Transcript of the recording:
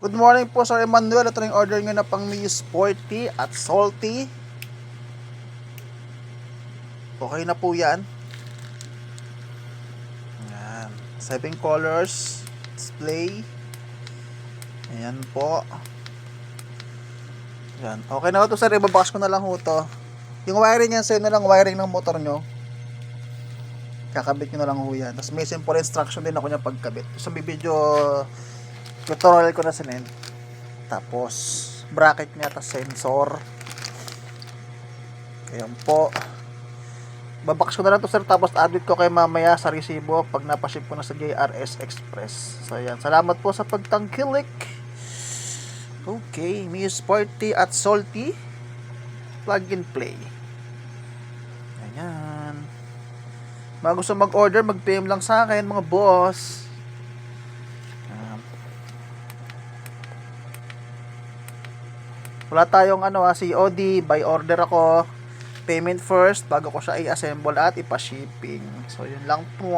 Good morning po, Sir Emmanuel. Ito na yung order nyo na pang Mio Sporty at Salty. Okay na po yan. Ayan. 7 colors. Display. Ayan po. Ayan. Okay na ito, sir. Ibabox ko na lang ho ito. Yung wiring yan, sir, na lang wiring ng motor nyo. Kakabit nyo na lang ho yan. Tapos may simple instruction din ako niya pagkabit. So may video tutorial ko na sinin. Tapos bracket niya, tapos sensor. Ayan po. Babox ko na lang to, sir. Tapos update ko kay mamaya sa resibo pag napaship ko na sa JRS Express. So ayan. Salamat po sa pagtangkilik. Okay. Mio Sporty at Salty. Plug and play. Ayan. Mga gusto mag-order, mag-PM lang sa akin, mga boss. Wala tayong COD, by order ako. Payment first bago ko siya i-assemble at ipa-shipping. So yun lang po.